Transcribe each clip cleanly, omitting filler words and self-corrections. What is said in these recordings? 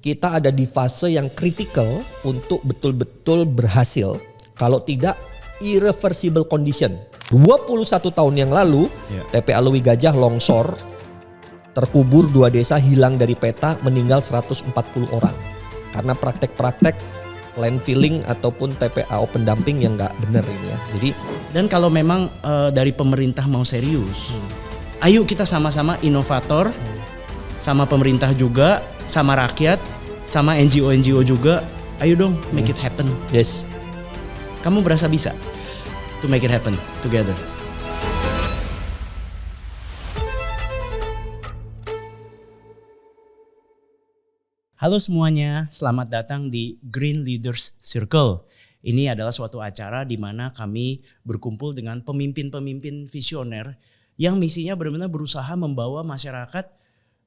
kita ada di fase yang kritikal untuk betul-betul berhasil. Kalau tidak, irreversible condition. 21 tahun yang lalu, TPA Lewi Gajah longsor, terkubur 2 desa, hilang dari peta, meninggal 140 orang. Karena praktek-praktek landfilling ataupun TPA open dumping yang gak benar ini ya. Jadi, dan kalau memang dari pemerintah mau serius, ayo kita sama-sama inovator, sama pemerintah juga, sama rakyat, sama NGO juga, ayo dong make it happen. yes. Kamu berasa bisa to make it happen together. Halo semuanya, selamat datang di Green Leaders Circle. Ini adalah suatu acara di mana kami berkumpul dengan pemimpin-pemimpin visioner yang misinya benar-benar berusaha membawa masyarakat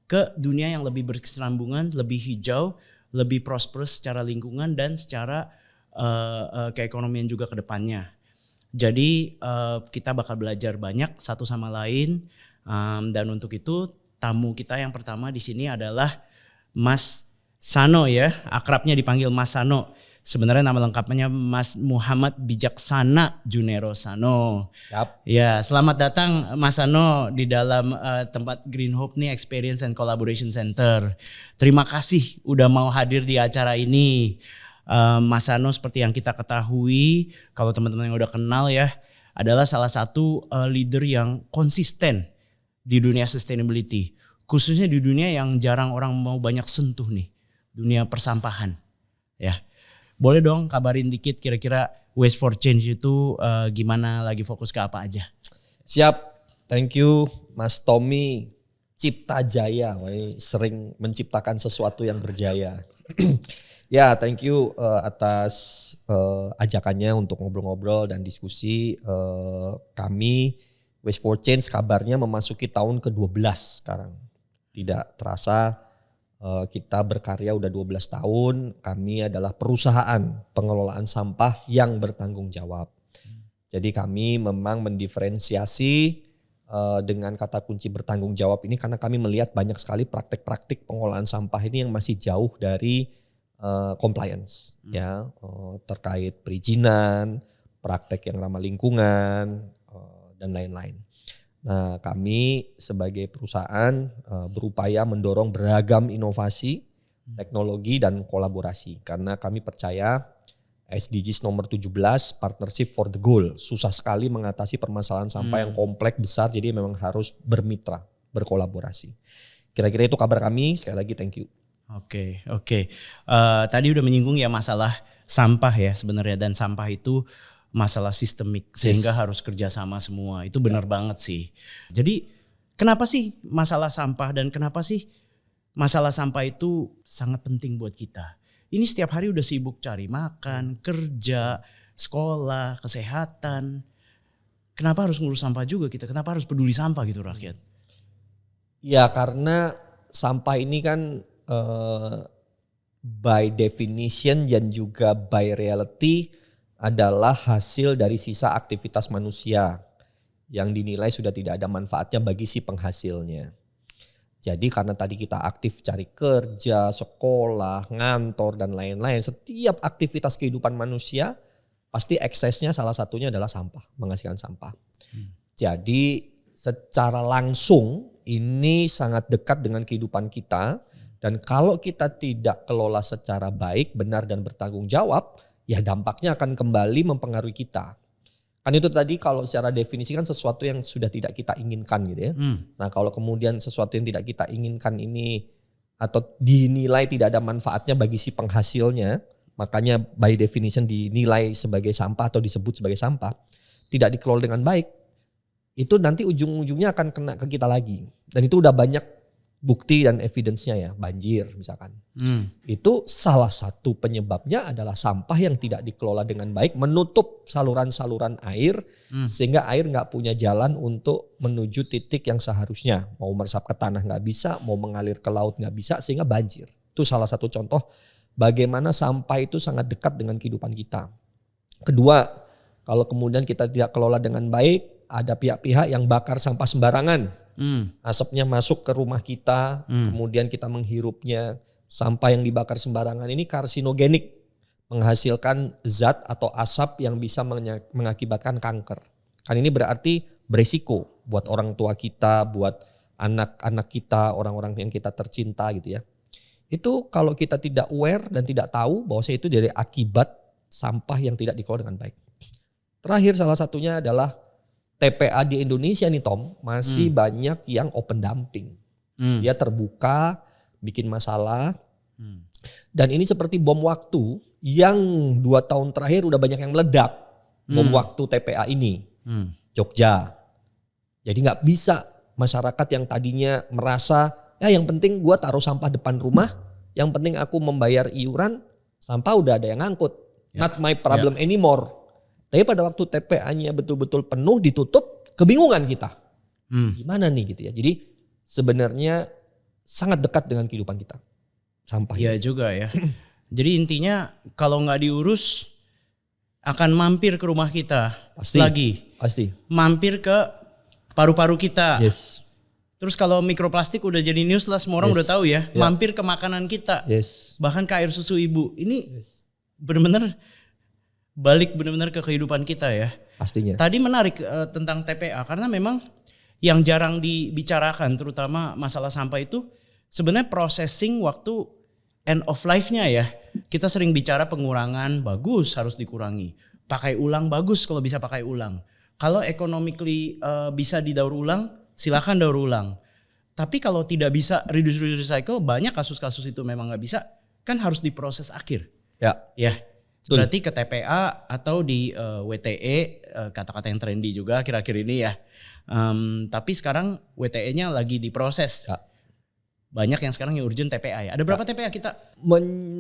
ke dunia yang lebih berkesinambungan, lebih hijau, lebih prosperous secara lingkungan dan secara keekonomian juga ke depannya. Jadi kita bakal belajar banyak satu sama lain, dan untuk itu tamu kita yang pertama di sini adalah Mas Sano ya, akrabnya dipanggil Mas Sano. Sebenarnya nama lengkapnya Mas Muhammad Bijaksana Junero Sano. Yap. Ya, selamat datang Mas Sano di dalam tempat Green Hope nih, Experience and Collaboration Center. Terima kasih udah mau hadir di acara ini. Mas Sano seperti yang kita ketahui, kalau teman-teman yang udah kenal ya, adalah salah satu leader yang konsisten di dunia sustainability. Khususnya di dunia yang jarang orang mau banyak sentuh nih, dunia persampahan. Ya, boleh dong kabarin dikit kira-kira Waste for Change itu gimana, lagi fokus ke apa aja? Siap, thank you Mas Tommy Cipta Jaya, sering menciptakan sesuatu yang berjaya. Ya, thank you atas ajakannya untuk ngobrol-ngobrol dan diskusi. Kami Waste for Change kabarnya memasuki tahun ke-12 sekarang. Tidak terasa kita berkarya udah 12 tahun. Kami adalah perusahaan pengelolaan sampah yang bertanggung jawab. Jadi kami memang mendiferensiasi dengan kata kunci bertanggung jawab ini karena kami melihat banyak sekali praktik-praktik pengelolaan sampah ini yang masih jauh dari compliance ya, terkait perizinan, praktek yang ramah lingkungan dan lain-lain. Nah, kami sebagai perusahaan berupaya mendorong beragam inovasi, teknologi dan kolaborasi karena kami percaya SDGs nomor 17 Partnership for the Goal, susah sekali mengatasi permasalahan sampah yang kompleks besar, jadi memang harus bermitra, berkolaborasi. Kira-kira itu kabar kami, sekali lagi thank you. Oke. Tadi udah menyinggung ya masalah sampah ya sebenarnya, dan sampah itu masalah sistemik sehingga harus kerjasama semua. Itu benar banget sih. Jadi kenapa sih masalah sampah dan kenapa sih masalah sampah itu sangat penting buat kita? Ini setiap hari udah sibuk cari makan, kerja, sekolah, kesehatan. Kenapa harus ngurus sampah juga kita? Kenapa harus peduli sampah gitu rakyat? Ya karena sampah ini kan by definition dan juga by reality adalah hasil dari sisa aktivitas manusia yang dinilai sudah tidak ada manfaatnya bagi si penghasilnya. Jadi karena tadi kita aktif cari kerja, sekolah, ngantor dan lain-lain, setiap aktivitas kehidupan manusia pasti eksesnya salah satunya adalah sampah, menghasilkan sampah. Jadi secara langsung ini sangat dekat dengan kehidupan kita. Dan kalau kita tidak kelola secara baik, benar dan bertanggung jawab, ya dampaknya akan kembali mempengaruhi kita. Kan itu tadi kalau secara definisi kan sesuatu yang sudah tidak kita inginkan gitu ya. Nah kalau kemudian sesuatu yang tidak kita inginkan ini atau dinilai tidak ada manfaatnya bagi si penghasilnya, makanya by definition dinilai sebagai sampah atau disebut sebagai sampah, tidak dikelola dengan baik, itu nanti ujung-ujungnya akan kena ke kita lagi. Dan itu udah banyak bukti dan evidence-nya ya, banjir misalkan. Itu salah satu penyebabnya adalah sampah yang tidak dikelola dengan baik, menutup saluran-saluran air sehingga air nggak punya jalan untuk menuju titik yang seharusnya. Mau meresap ke tanah nggak bisa, mau mengalir ke laut nggak bisa, sehingga banjir. Itu salah satu contoh bagaimana sampah itu sangat dekat dengan kehidupan kita. Kedua, kalau kemudian kita tidak kelola dengan baik, ada pihak-pihak yang bakar sampah sembarangan. Asapnya masuk ke rumah kita, kemudian kita menghirupnya, sampah yang dibakar sembarangan ini karsinogenik, menghasilkan zat atau asap yang bisa mengakibatkan kanker. Kan ini berarti beresiko buat orang tua kita, buat anak-anak kita, orang-orang yang kita tercinta gitu ya. Itu kalau kita tidak aware dan tidak tahu bahwa itu dari akibat sampah yang tidak dikelola dengan baik. Terakhir salah satunya adalah TPA di Indonesia nih Tom, masih banyak yang open dumping. Dia terbuka, bikin masalah. Dan ini seperti bom waktu yang 2 tahun terakhir udah banyak yang meledak. Bom waktu TPA ini. Jogja. Jadi gak bisa masyarakat yang tadinya merasa ya yang penting gue taruh sampah depan rumah, yang penting aku membayar iuran, sampah udah ada yang ngangkut. Not my problem anymore. Tapi pada waktu TPA-nya betul-betul penuh ditutup, kebingungan kita. Gimana nih gitu ya. Jadi sebenarnya sangat dekat dengan kehidupan kita. Sampah. Iya juga ya. Jadi intinya kalau nggak diurus akan mampir ke rumah kita lagi. Pasti. Mampir ke paru-paru kita. Yes. Terus kalau mikroplastik udah jadi news lah, semua orang udah tahu ya. Mampir ke makanan kita. Yes. Bahkan ke air susu ibu. Ini benar-benar balik benar-benar ke kehidupan kita ya. Pastinya. Tadi menarik tentang TPA karena memang yang jarang dibicarakan terutama masalah sampah itu sebenarnya processing waktu end of life-nya ya. Kita sering bicara pengurangan, bagus harus dikurangi. Pakai ulang bagus kalau bisa pakai ulang. Kalau economically bisa didaur ulang, silakan daur ulang. Tapi kalau tidak bisa reduce recycle, banyak kasus-kasus itu memang nggak bisa, kan harus diproses akhir. Ya. Berarti ke TPA atau di WTE, kata-kata yang trendy juga akhir-akhir ini ya. Tapi sekarang WTE-nya lagi diproses. Banyak yang sekarang yang urgent TPA ya. Ada berapa TPA kita?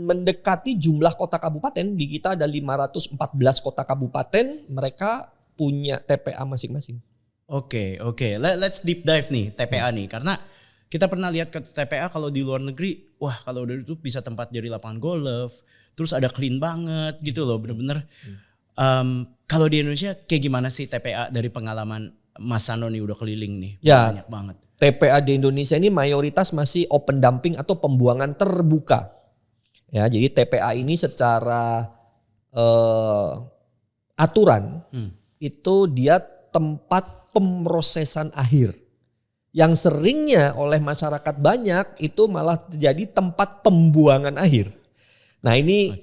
Mendekati jumlah kota kabupaten. Di kita ada 514 kota kabupaten. Mereka punya TPA masing-masing. Oke. Let's deep dive nih TPA nih. Karena kita pernah lihat ke TPA kalau di luar negeri, wah kalau udah itu bisa tempat jadi lapangan golf. Terus ada clean banget gitu loh, bener-bener. Kalau di Indonesia kayak gimana sih TPA dari pengalaman Mas Sano nih udah keliling nih? Ya, banyak banget. TPA di Indonesia ini mayoritas masih open dumping atau pembuangan terbuka. Ya, jadi TPA ini secara aturan itu dia tempat pemrosesan akhir. Yang seringnya oleh masyarakat banyak itu malah jadi tempat pembuangan akhir. Nah ini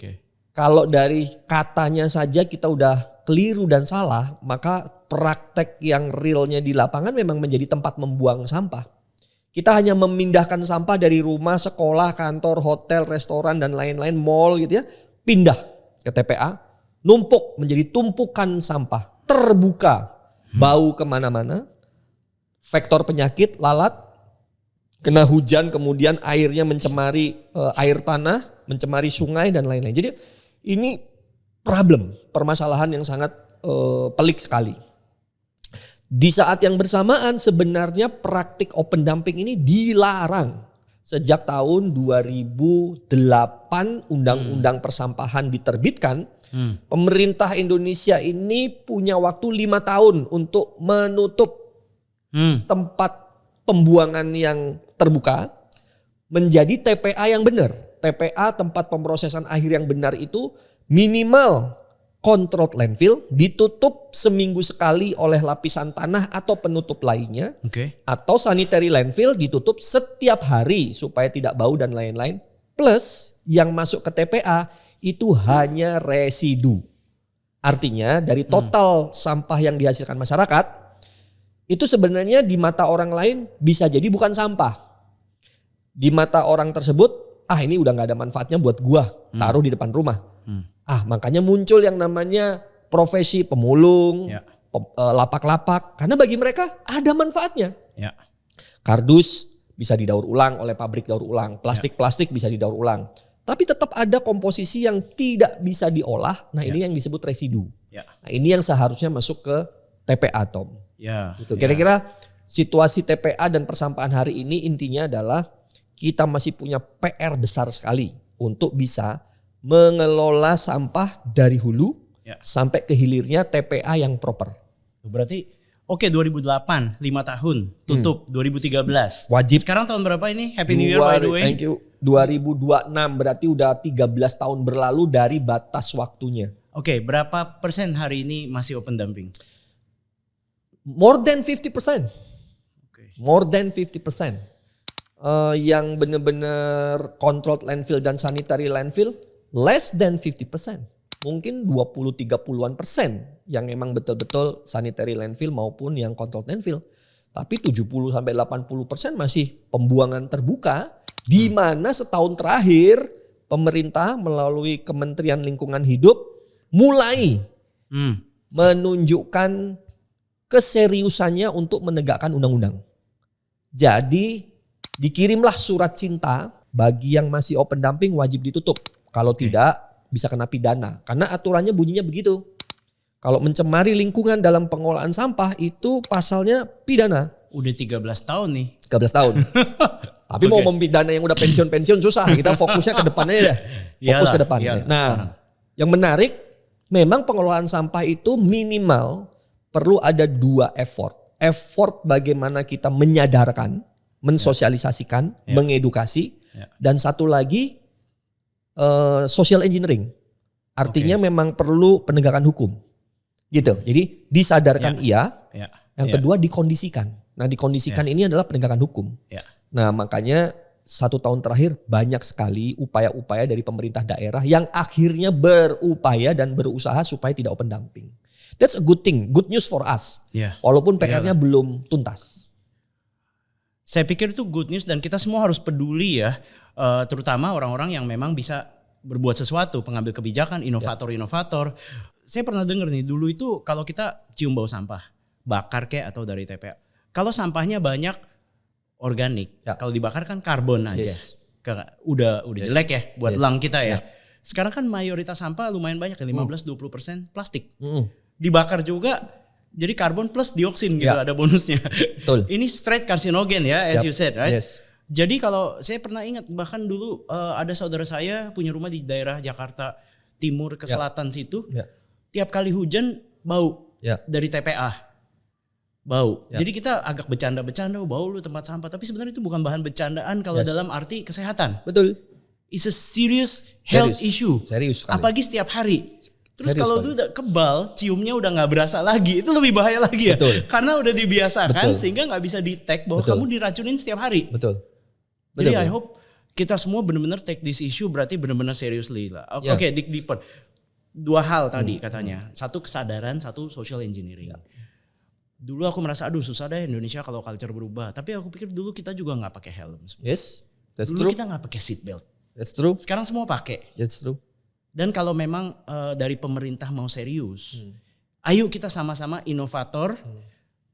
kalau dari katanya saja kita udah keliru dan salah, maka praktek yang realnya di lapangan memang menjadi tempat membuang sampah. Kita hanya memindahkan sampah dari rumah, sekolah, kantor, hotel, restoran dan lain-lain, mall gitu ya, pindah ke TPA, numpuk menjadi tumpukan sampah, terbuka, bau kemana-mana, vektor penyakit, lalat, kena hujan kemudian airnya mencemari air tanah, mencemari sungai dan lain-lain. Jadi ini permasalahan yang sangat pelik sekali. Di saat yang bersamaan sebenarnya praktik open dumping ini dilarang. Sejak tahun 2008 Undang-Undang Persampahan diterbitkan, pemerintah Indonesia ini punya waktu 5 tahun untuk menutup tempat pembuangan yang terbuka menjadi TPA yang benar. TPA tempat pemrosesan akhir yang benar itu minimal controlled landfill ditutup seminggu sekali oleh lapisan tanah atau penutup lainnya. Atau sanitary landfill ditutup setiap hari supaya tidak bau dan lain-lain. Plus yang masuk ke TPA itu hanya residu. Artinya dari total sampah yang dihasilkan masyarakat itu sebenarnya di mata orang lain bisa jadi bukan sampah. Di mata orang tersebut, ini udah gak ada manfaatnya buat gua, taruh di depan rumah. Makanya muncul yang namanya profesi pemulung, lapak-lapak. Karena bagi mereka ada manfaatnya. Kardus bisa didaur ulang oleh pabrik daur ulang. Plastik-plastik bisa didaur ulang. Tapi tetap ada komposisi yang tidak bisa diolah. Nah ini yang disebut residu. Nah ini yang seharusnya masuk ke TPA, Tom. Gitu. Kira-kira situasi TPA dan persampahan hari ini intinya adalah kita masih punya PR besar sekali untuk bisa mengelola sampah dari hulu sampai ke hilirnya TPA yang proper. Berarti 2008 5 tahun tutup 2013. Wajib. Sekarang tahun berapa ini? Happy New Year by the way. Thank you. 2026 berarti udah 13 tahun berlalu dari batas waktunya. Oke, berapa persen hari ini masih open dumping? More than 50%. Oke. More than 50%. Yang benar-benar controlled landfill dan sanitary landfill less than 50%. Mungkin 20-30-an% yang emang betul-betul sanitary landfill maupun yang controlled landfill. Tapi 70-80% masih pembuangan terbuka, di mana setahun terakhir pemerintah melalui Kementerian Lingkungan Hidup mulai menunjukkan keseriusannya untuk menegakkan undang-undang. Jadi dikirimlah surat cinta bagi yang masih open dumping wajib ditutup. Kalau tidak bisa kena pidana. Karena aturannya bunyinya begitu. Kalau mencemari lingkungan dalam pengolahan sampah itu pasalnya pidana. Udah 13 tahun nih. 13 tahun. Tapi mau mempidana yang udah pensiun-pensiun susah. Kita fokusnya ke depannya ya. Fokus ke depan. Nah, yang menarik memang pengelolaan sampah itu minimal perlu ada 2 effort. Effort bagaimana kita menyadarkan, mensosialisasikan, mengedukasi. Dan satu lagi social engineering. Artinya memang perlu penegakan hukum. Gitu. Jadi disadarkan yang kedua dikondisikan. Nah dikondisikan ini adalah penegakan hukum. Nah makanya 1 tahun terakhir banyak sekali upaya-upaya dari pemerintah daerah yang akhirnya berupaya dan berusaha supaya tidak open dumping. That's a good thing, good news for us. Walaupun PR-nya belum tuntas. Saya pikir itu good news dan kita semua harus peduli ya. Terutama orang-orang yang memang bisa berbuat sesuatu, pengambil kebijakan, inovator-inovator. Saya pernah dengar nih, dulu itu kalau kita cium bau sampah, bakar kayak atau dari TPA. Kalau sampahnya banyak organik, kalau dibakar kan karbon aja. Udah jelek ya buat lung kita ya. Sekarang kan mayoritas sampah lumayan banyak ya, 15-20% plastik. Dibakar juga jadi karbon plus dioksin gitu, ada bonusnya. Betul. Ini straight karsinogen ya, as you said, right? Jadi kalau saya pernah ingat bahkan dulu ada saudara saya punya rumah di daerah Jakarta Timur ke selatan situ. Tiap kali hujan bau dari TPA. Bau. Jadi kita agak bercanda-bercanda, bau lu tempat sampah. Tapi sebenarnya itu bukan bahan bercandaan kalau dalam arti kesehatan. Betul. It's a serious health issue. Serius sekali. Apalagi setiap hari. Terus kalau lu udah kebal, ciumnya udah gak berasa lagi. Itu lebih bahaya lagi ya. Betul. Karena udah dibiasakan sehingga gak bisa detect bahwa kamu diracunin setiap hari. Betul. Jadi I hope kita semua benar-benar take this issue, berarti benar-benar seriously lah. Oke, dig deeper. 2 hal tadi katanya. 1 kesadaran, 1 social engineering. Dulu aku merasa aduh susah deh Indonesia kalau culture berubah. Tapi aku pikir dulu kita juga gak pakai helm. Yes, that's dulu true. Kita gak pakai seat belt. That's true. Sekarang semua pakai. That's true. Dan kalau memang dari pemerintah mau serius, ayo kita sama-sama inovator,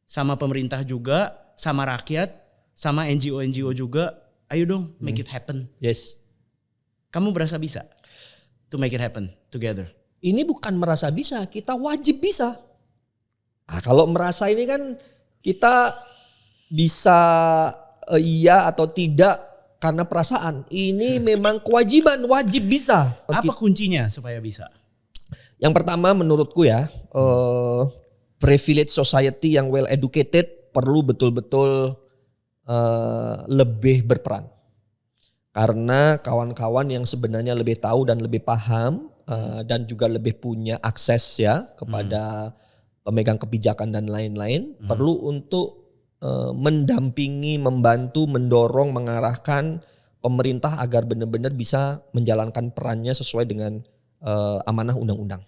sama pemerintah juga, sama rakyat, sama NGO-NGO juga. Ayo dong, make it happen. Yes. Kamu berasa bisa to make it happen together? Ini bukan merasa bisa, kita wajib bisa. Nah, kalau merasa ini kan kita bisa iya atau tidak karena perasaan. Ini memang kewajiban, wajib bisa. Apa kuncinya supaya bisa? Yang pertama menurutku ya, privileged society yang well educated perlu betul-betul lebih berperan. Karena kawan-kawan yang sebenarnya lebih tahu dan lebih paham dan juga lebih punya akses ya kepada pemegang kebijakan dan lain-lain perlu untuk mendampingi, membantu, mendorong, mengarahkan pemerintah agar benar-benar bisa menjalankan perannya sesuai dengan amanah undang-undang.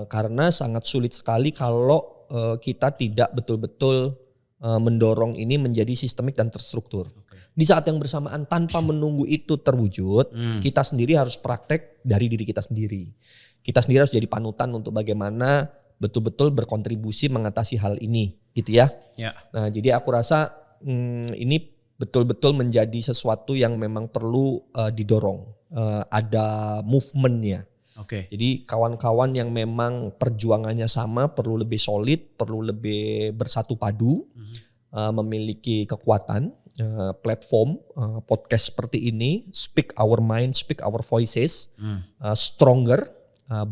Karena sangat sulit sekali kalau kita tidak betul-betul mendorong ini menjadi sistemik dan terstruktur. Di saat yang bersamaan tanpa menunggu itu terwujud, kita sendiri harus praktek dari diri kita sendiri. Kita sendiri harus jadi panutan untuk bagaimana betul-betul berkontribusi mengatasi hal ini, gitu ya. Nah, jadi aku rasa ini betul-betul menjadi sesuatu yang memang perlu didorong. Ada movementnya. Jadi kawan-kawan yang memang perjuangannya sama perlu lebih solid, perlu lebih bersatu padu, memiliki kekuatan, platform, podcast seperti ini, speak our mind, speak our voices, stronger,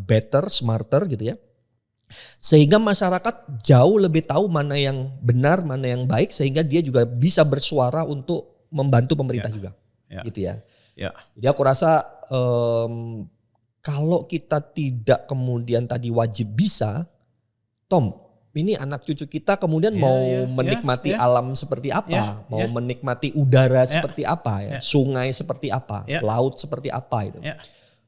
better, smarter gitu ya. Sehingga masyarakat jauh lebih tahu mana yang benar, mana yang baik, sehingga dia juga bisa bersuara untuk membantu pemerintah juga. gitu ya. Ya. Jadi aku rasa kalau kita tidak kemudian tadi wajib bisa, Tom, ini anak cucu kita kemudian mau menikmati alam seperti apa, mau menikmati udara seperti apa, sungai seperti apa, laut seperti apa itu.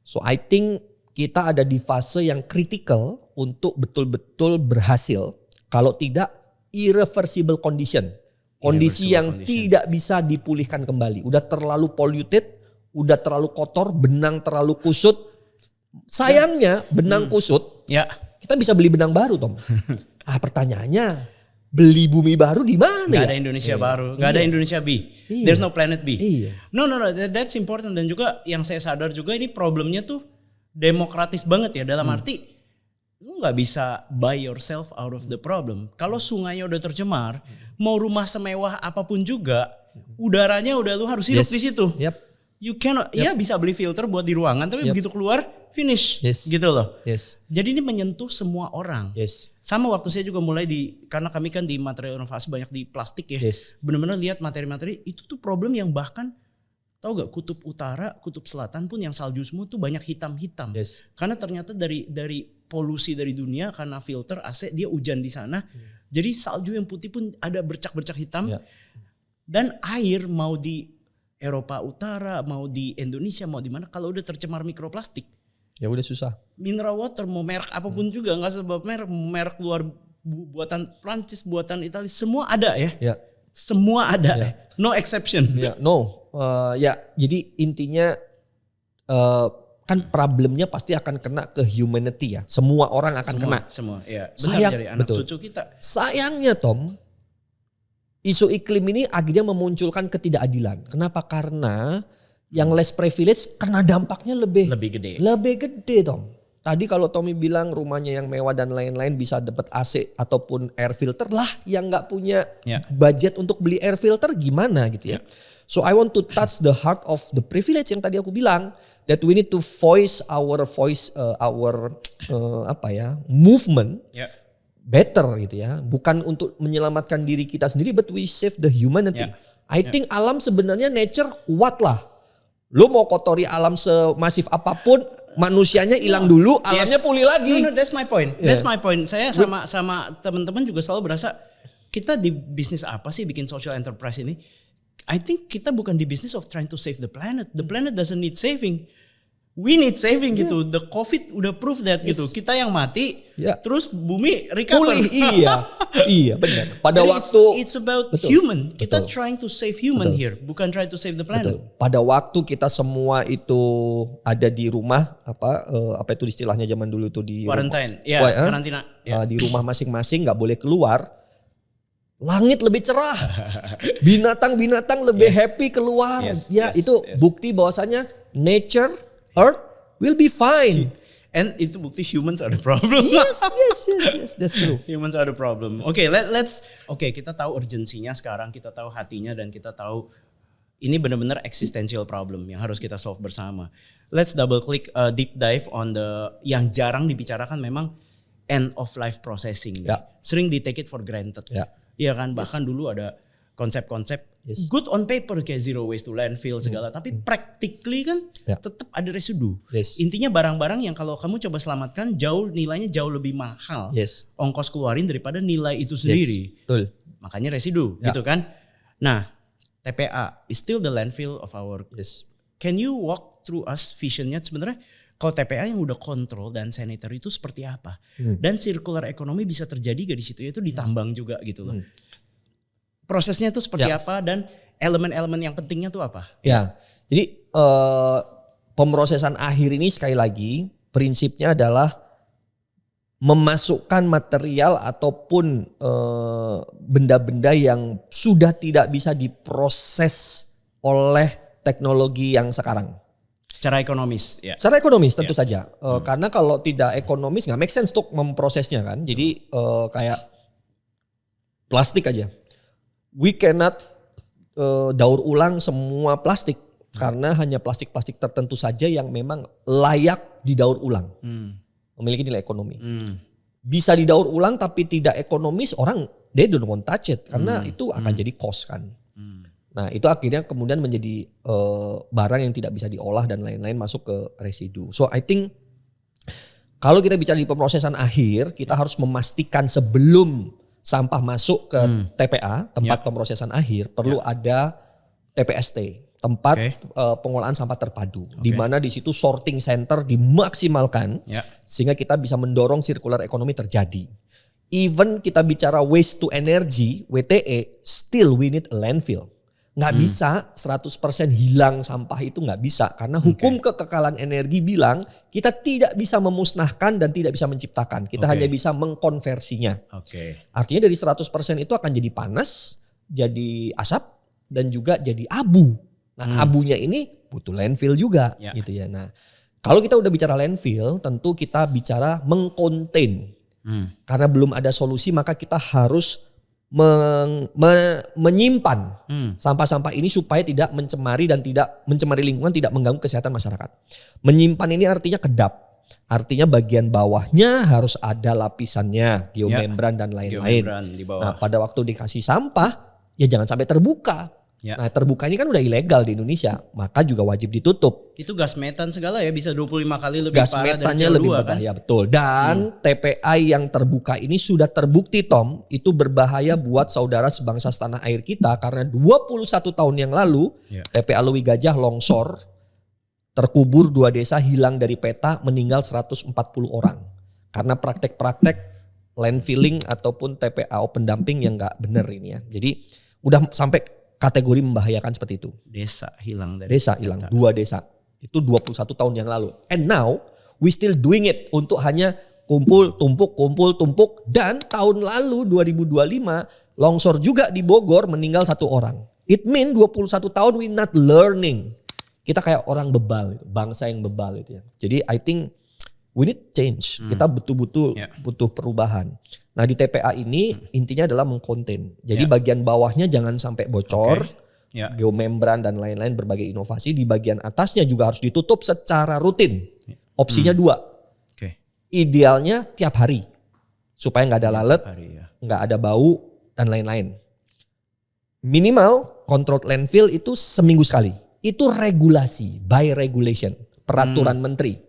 So I think kita ada di fase yang kritikal untuk betul-betul berhasil. Kalau tidak irreversible condition, kondisi yang tidak bisa dipulihkan kembali. Udah terlalu polluted, udah terlalu kotor, benang terlalu kusut. Sayangnya benang kusut, kita bisa beli benang baru, Tom. Pertanyaannya, beli bumi baru di mana? Gak ada Indonesia baru, gak ada Indonesia B. There's no planet B. No, that's important. Dan juga yang saya sadar juga ini problemnya tuh demokratis banget ya. Dalam arti, lu gak bisa buy yourself out of the problem. Kalau sungainya udah tercemar, mau rumah semewah apapun juga, udaranya udah lu harus hidup di situ. You cannot, ya bisa beli filter buat di ruangan, tapi begitu keluar, finish gitu loh. Jadi ini menyentuh semua orang. Sama waktu saya juga mulai karena kami kan di material inovasi banyak di plastik ya. Benar-benar lihat materi-materi itu tuh problem yang bahkan tahu gak, kutub utara, kutub selatan pun yang salju semua tuh banyak hitam-hitam. Karena ternyata dari polusi dari dunia karena filter AC dia hujan di sana. Jadi salju yang putih pun ada bercak-bercak hitam. Dan air mau di Eropa Utara, mau di Indonesia, mau di mana kalau udah tercemar mikroplastik, ya udah susah. Mineral water mau merek apapun juga, nggak sebab merek luar buatan Prancis, buatan Italia, semua ada ya. Semua ada, no exception. Jadi intinya kan problemnya pasti akan kena ke humanity ya. Semua orang akan kena. Semua, ya. Benar, dari anak cucu kita. Sayangnya Tom, isu iklim ini akhirnya memunculkan ketidakadilan. Kenapa? Karena yang less privilege kena dampaknya lebih gede, Tom. Tadi kalau Tommy bilang rumahnya yang mewah dan lain-lain bisa dapat AC ataupun air filter, lah yang nggak punya budget untuk beli air filter gimana gitu ya. So I want to touch the heart of the privilege yang tadi aku bilang, that we need to voice our movement better gitu ya. Bukan untuk menyelamatkan diri kita sendiri, but we save the humanity. I think alam sebenarnya nature kuat lah. Lu mau kotori alam semasif apapun, manusianya hilang dulu, alamnya pulih lagi. No, that's my point. That's my point. Saya sama teman-teman juga selalu berasa kita di bisnis apa sih bikin social enterprise ini? I think kita bukan di business of trying to save the planet. The planet doesn't need saving. We need saving gitu. The COVID udah prove that gitu. Kita yang mati, terus bumi recover. Pulih, iya benar. Pada waktu it's about human. Kita trying to save human here, bukan trying to save the planet. Pada waktu kita semua itu ada di rumah, apa itu istilahnya zaman dulu tuh di quarantine, karantina. Di rumah masing-masing, nggak boleh keluar. Langit lebih cerah, binatang-binatang lebih happy keluar. Itu bukti bahwasanya nature, earth will be fine. And itu bukti humans are the problem. Yes, that's true. Humans are the problem. Let's kita tahu urgensinya sekarang, kita tahu hatinya, dan kita tahu ini benar-benar existential problem yang harus kita solve bersama. Let's double click deep dive on yang jarang dibicarakan memang end of life processing. Sering di take it for granted. Iya kan, bahkan dulu ada konsep-konsep good on paper kayak zero waste to landfill segala, tapi practically kan tetap ada residu. Intinya barang-barang yang kalau kamu coba selamatkan nilainya jauh lebih mahal. Ongkos keluarin daripada nilai itu sendiri. Betul. Makanya residu gitu kan. Nah, TPA is still the landfill of our. Can you walk through us visionnya sebenarnya? Kalau TPA yang udah kontrol dan sanitary itu seperti apa? Dan circular economy bisa terjadi gak di situ? Itu ditambang juga gitu loh. Prosesnya itu seperti apa dan elemen-elemen yang pentingnya tuh apa? Jadi pemrosesan akhir ini sekali lagi prinsipnya adalah memasukkan material ataupun benda-benda yang sudah tidak bisa diproses oleh teknologi yang sekarang. Secara ekonomis, Secara ekonomis tentu saja. Karena kalau tidak ekonomis nggak make sense untuk memprosesnya kan. Jadi kayak plastik aja. We cannot daur ulang semua plastik. Karena hanya plastik-plastik tertentu saja yang memang layak didaur ulang. Memiliki nilai ekonomi. Bisa didaur ulang tapi tidak ekonomis, orang they don't want touch it. Karena itu akan jadi cost kan. Nah itu akhirnya kemudian menjadi barang yang tidak bisa diolah dan lain-lain masuk ke residu. So I think kalau kita bicara di pemrosesan akhir, kita harus memastikan sebelum sampah masuk ke TPA, tempat pemrosesan akhir, perlu ada TPST, tempat pengolahan sampah terpadu, di mana di situ sorting center dimaksimalkan sehingga kita bisa mendorong circular economy terjadi. Even kita bicara waste to energy, WTE, still we need a landfill. Nggak bisa 100% hilang sampah itu nggak bisa. Karena hukum kekekalan energi bilang kita tidak bisa memusnahkan dan tidak bisa menciptakan. Kita hanya bisa mengkonversinya. Artinya dari 100% itu akan jadi panas, jadi asap, dan juga jadi abu. Nah abunya ini butuh landfill juga gitu ya. Nah kalau kita udah bicara landfill tentu kita bicara mengkontain. Karena belum ada solusi maka kita harus menyimpan sampah-sampah ini supaya tidak mencemari dan tidak mencemari lingkungan, tidak mengganggu kesehatan masyarakat. Menyimpan ini artinya kedap. Artinya bagian bawahnya harus ada lapisannya, geomembran dan lain-lain. Nah pada waktu dikasih sampah ya jangan sampai terbuka. Nah terbuka ini kan udah ilegal di Indonesia, maka juga wajib ditutup. Itu gas metan segala ya bisa 25 kali lebih gas parah dari CO2 metannya lebih berbahaya, kan? Betul. Dan TPA yang terbuka ini sudah terbukti Tom, itu berbahaya buat saudara sebangsa setanah air kita karena 21 tahun yang lalu TPA Lewi Gajah longsor, terkubur 2 desa, hilang dari peta, meninggal 140 orang. Karena praktek-praktek landfilling ataupun TPA open dumping yang gak bener ini ya. Jadi udah sampai kategori membahayakan seperti itu. Desa hilang dari desa hilang, 2 desa. Itu 21 tahun yang lalu. And now we still doing it untuk hanya kumpul, tumpuk. Dan tahun lalu 2025 longsor juga di Bogor meninggal 1 orang. It mean 21 tahun we not learning. Kita kayak orang bebal, bangsa yang bebal itu ya. Jadi I think we need change. Kita betul-betul butuh perubahan. Nah di TPA ini intinya adalah mengkonten. Jadi bagian bawahnya jangan sampai bocor, geomembran dan lain-lain berbagai inovasi. Di bagian atasnya juga harus ditutup secara rutin. Opsinya 2. Idealnya tiap hari. Supaya gak ada lalat, gak ada bau dan lain-lain. Minimal controlled landfill itu seminggu sekali. Itu regulasi, by regulation, peraturan menteri.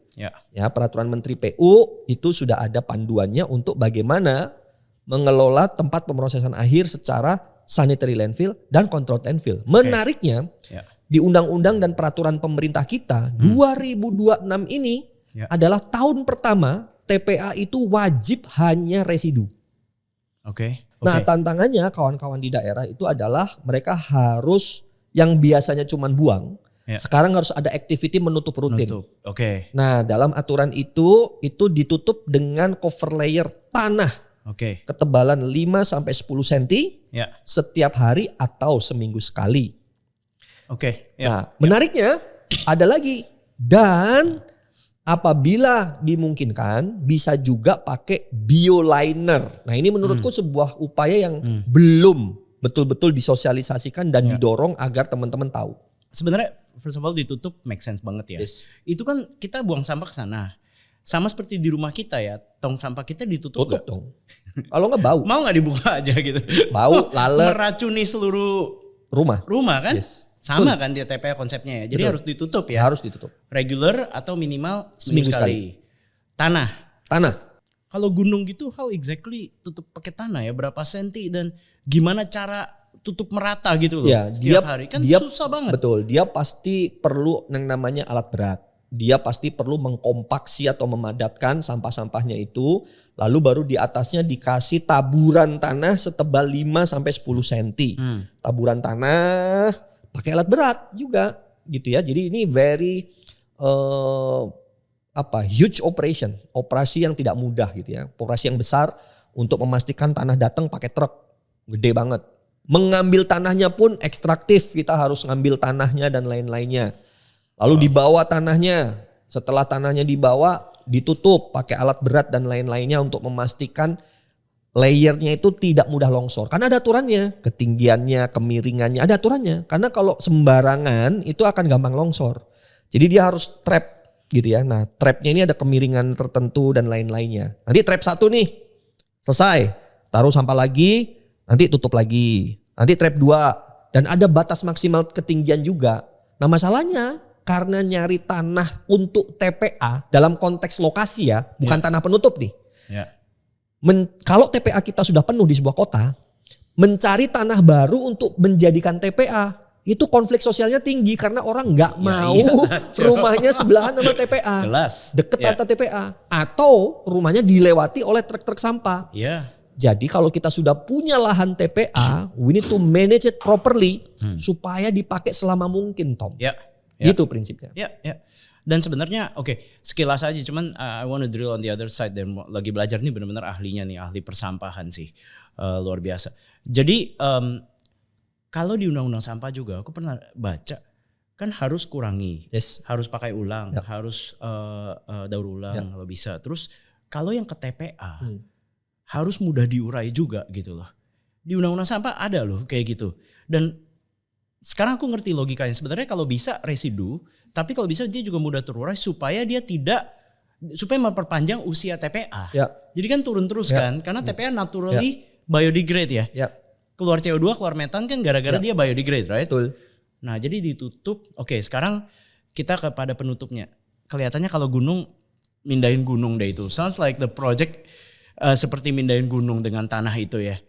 Ya, peraturan menteri PU itu sudah ada panduannya untuk bagaimana mengelola tempat pemrosesan akhir secara sanitary landfill dan controlled landfill. Menariknya di undang-undang dan peraturan pemerintah kita 2026 ini adalah tahun pertama TPA itu wajib hanya residu. Nah tantangannya kawan-kawan di daerah itu adalah mereka harus yang biasanya cuma buang, sekarang harus ada activity menutup rutin. Nah dalam aturan itu ditutup dengan cover layer tanah. Ketebalan 5-10 cm setiap hari atau seminggu sekali. Nah menariknya ada lagi. Dan apabila dimungkinkan bisa juga pakai bioliner. Nah ini menurutku sebuah upaya yang belum betul-betul disosialisasikan dan didorong agar teman-teman tahu. Sebenarnya first of all ditutup make sense banget ya. Itu kan kita buang sampah ke sana. Sama seperti di rumah kita ya, tong sampah kita ditutup gak? Dong. Kalau nggak bau. Mau nggak dibuka aja gitu? Bau, lalat. Meracuni seluruh rumah kan? Sama kan di TPA konsepnya ya. Jadi harus ditutup ya. Harus ditutup. Regular atau minimal seminggu sekali. Tanah. Kalau gunung gitu how exactly tutup pakai tanah ya? Berapa senti dan gimana cara tutup merata gitu loh setiap hari? Kan susah banget. Betul, dia pasti perlu yang namanya alat berat. Dia pasti perlu mengkompaksi atau memadatkan sampah-sampahnya itu. Lalu baru di atasnya dikasih taburan tanah setebal 5-10 cm. Taburan tanah pakai alat berat juga gitu ya. Jadi ini very huge operation. Operasi yang tidak mudah gitu ya. Operasi yang besar untuk memastikan tanah datang pakai truk. Gede banget. Mengambil tanahnya pun ekstraktif. Kita harus ngambil tanahnya dan lain-lainnya. Lalu dibawa tanahnya, setelah tanahnya dibawa ditutup pakai alat berat dan lain-lainnya untuk memastikan layernya itu tidak mudah longsor. Karena ada aturannya, ketinggiannya, kemiringannya, ada aturannya. Karena kalau sembarangan itu akan gampang longsor. Jadi dia harus trap gitu ya. Nah trapnya ini ada kemiringan tertentu dan lain-lainnya. Nanti trap 1 nih, selesai. Taruh sampah lagi, nanti tutup lagi. Nanti trap 2, Dan ada batas maksimal ketinggian juga. Nah masalahnya karena nyari tanah untuk TPA dalam konteks lokasi ya, bukan tanah penutup nih. Ya. Kalau TPA kita sudah penuh di sebuah kota, mencari tanah baru untuk menjadikan TPA itu konflik sosialnya tinggi karena orang nggak mau rumahnya sebelahan sama TPA. Jelas. Deket atau TPA. Atau rumahnya dilewati oleh truk-truk sampah. Iya. Jadi kalau kita sudah punya lahan TPA, we need to manage it properly supaya dipakai selama mungkin, Tom. Ya. Gitu prinsipnya. Ya. Dan sebenarnya sekilas aja, cuman I want to drill on the other side, dan lagi belajar nih benar-benar ahlinya nih, ahli persampahan sih. Luar biasa. Jadi kalau di undang-undang sampah juga aku pernah baca kan harus kurangi, harus pakai ulang, harus daur ulang kalau bisa. Terus kalau yang ke TPA harus mudah diurai juga gitu loh. Di undang-undang sampah ada loh kayak gitu. Dan sekarang aku ngerti logikanya. Sebenarnya kalau bisa residu, tapi kalau bisa dia juga mudah terurai supaya dia supaya memperpanjang usia TPA. Ya. Jadi kan turun terus kan, karena TPA naturally biodegrade ya. Keluar CO2, keluar metan kan gara-gara dia biodegrade, right? Betul. Nah jadi ditutup, sekarang kita kepada penutupnya. Kelihatannya kalau gunung, mindahin gunung deh itu. Sounds like the project seperti mindahin gunung dengan tanah itu ya.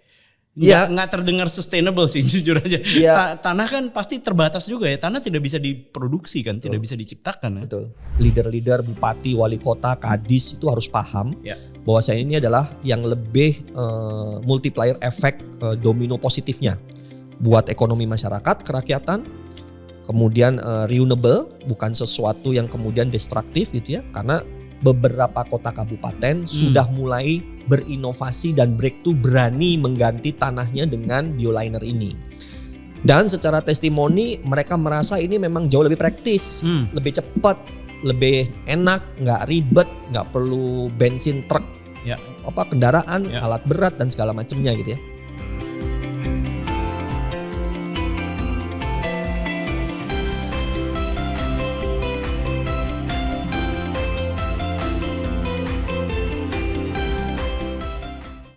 Nggak terdengar sustainable sih jujur aja. Tanah kan pasti terbatas juga ya. Tanah tidak bisa diproduksi kan, tidak bisa diciptakan. Ya? Betul. Leader-leader, bupati, wali kota, kadis itu harus paham bahwa ini adalah yang lebih multiplier efek domino positifnya buat ekonomi masyarakat, kerakyatan. Kemudian renewable, bukan sesuatu yang kemudian destruktif gitu ya. Karena beberapa kota kabupaten sudah mulai berinovasi dan breakthrough berani mengganti tanahnya dengan bioliner ini. Dan secara testimoni mereka merasa ini memang jauh lebih praktis, lebih cepat, lebih enak, nggak ribet, nggak perlu bensin truk, kendaraan, alat berat dan segala macamnya gitu ya.